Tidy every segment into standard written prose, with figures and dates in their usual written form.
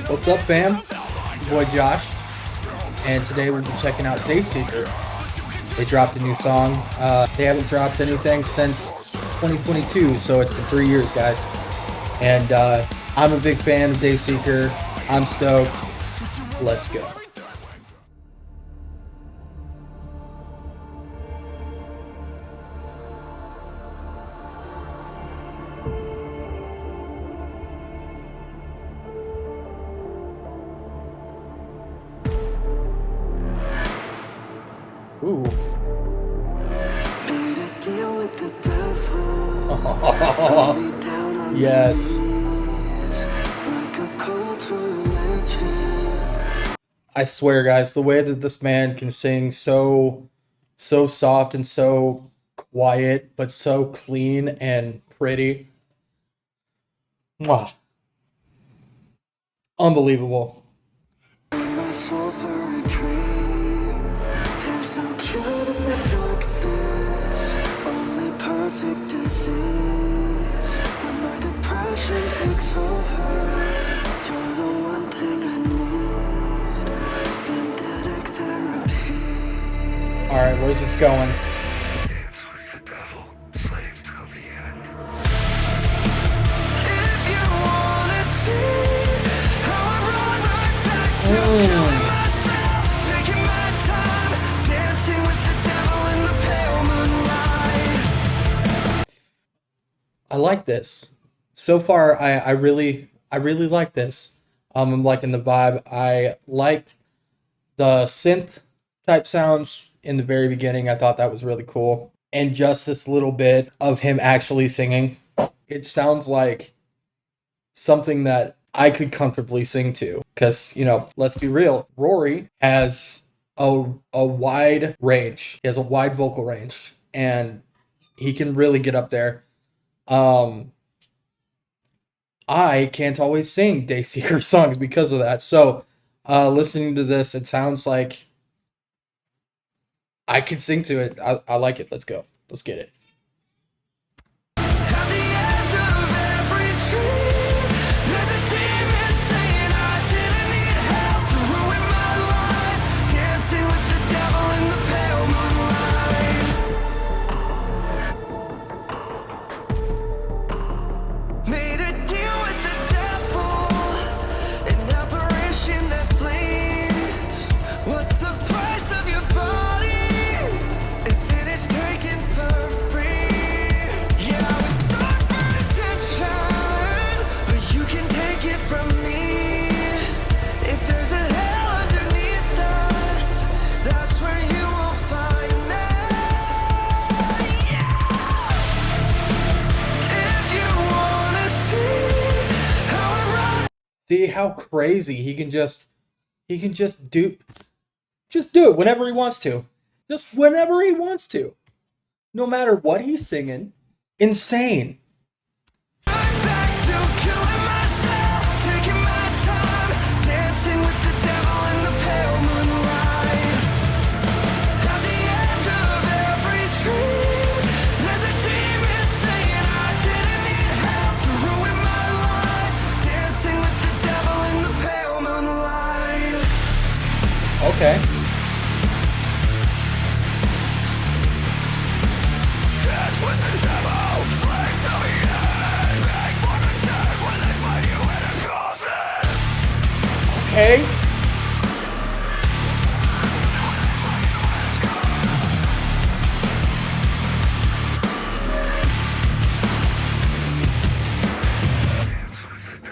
What's up, fam? Your boy Josh, and today we'll be checking out Dayseeker. They dropped a new song. They haven't dropped anything since 2022, so it's been 3 years, guys. And I'm a big fan of Dayseeker. I'm stoked. Let's go. Ooh. Yes. I swear, guys, the way that this man can sing so soft and so quiet, but so clean and pretty. Mwah. Unbelievable. Takes over. You're the one thing I need. Synthetic therapy. Alright, where's this going? Dance with the devil, slave till the end. If you wanna see how I run right back to killing myself, taking my time, dancing with the devil in the pale moonlight. I like this. So far, I really like this. I'm liking the vibe. I liked the synth type sounds in the very beginning. I thought that was really cool. And just this little bit of him actually singing. It sounds like something that I could comfortably sing to. Because, let's be real. Rory has a wide range. He has a wide vocal range. And he can really get up there. I can't always sing Dayseeker songs because of that. So, listening to this, it sounds like I can sing to it. I like it. Let's go. Let's get it. At the end of every tree, there's a demon saying I didn't need help to ruin my life. Dancing with the devil in the pale moonlight. Made a deal with the devil, an apparition that bleeds. What's the price of your body if it is taken for free? Yeah, I was stuck for attention, but you can take it from me. If there's a hell underneath us, that's where you will find me. Yeah. If you wanna see how I run. See how crazy he can just do it whenever he wants to. Just whenever he wants to. No matter what he's singing. Insane. Back to killing myself, taking my time, dancing with the devil in the pale moonlight. At the end of every tree, there's a demon saying I didn't need help to ruin my life. Dancing with the devil in the pale moonlight. Okay. Dance with the devil, slave till the end. Beg for the dead when they find you in a coffin. Okay.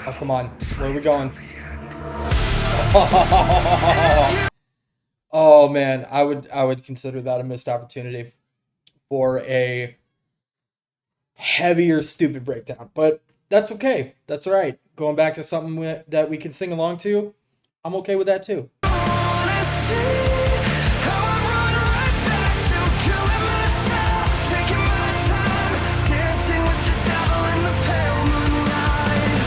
Oh, come on. Where are we going? Oh man, I would consider that a missed opportunity for a heavier stupid breakdown. But that's okay. That's all right. Going back to something that we can sing along to, I'm okay with that too. Wanna see how I run right back to killing myself, taking my time, dancing with the devil in the pale moonlight.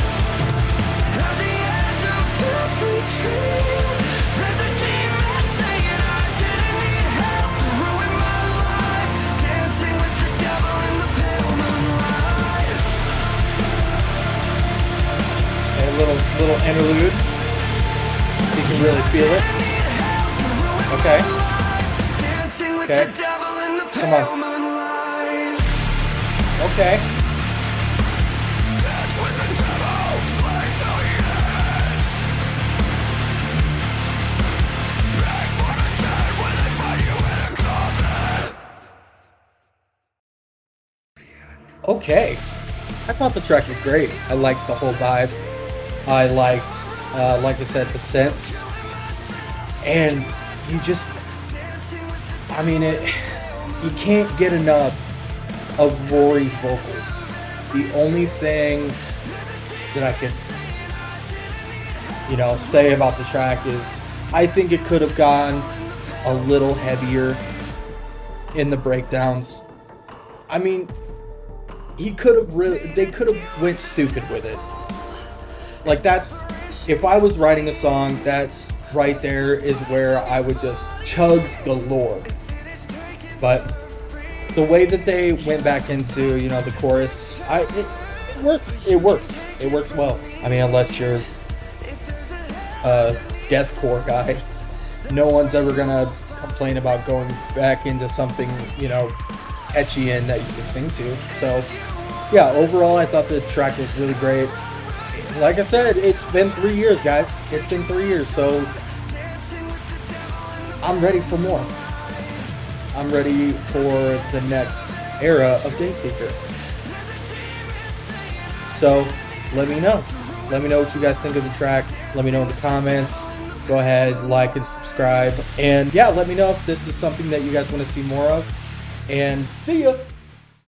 At the end of every tree, there's a demon saying I didn't need help to ruin my life. Dancing with the devil in the pale moonlight. A little interlude. You can really feel it. Okay. Dancing with Okay. the devil in the Come on. pale moonlight. Okay. Dance with the devil, slave till he ends. Beg for the dead when they find you in a coffin. Okay. I thought the track was great. I liked the whole vibe. I liked, like I said, the synths. And you just, I mean, you can't get enough of Rory's vocals. The only thing that I could, say about the track is I think it could have gone a little heavier in the breakdowns. I mean, they could have went stupid with it. Like, that's, if I was writing a song, that's right there is where I would just chugs galore. But the way that they went back into, the chorus, it works. It works well. I mean, unless you're a deathcore guy, no one's ever gonna complain about going back into something, catchy and that you can sing to. So, yeah, overall, I thought the track was really great. Like I said, it's been 3 years, guys. It's been 3 years, so I'm ready for more. I'm ready for the next era of Dayseeker. So, let me know. Let me know what you guys think of the track. Let me know in the comments. Go ahead, like and subscribe. And yeah, let me know if this is something that you guys want to see more of. And see ya!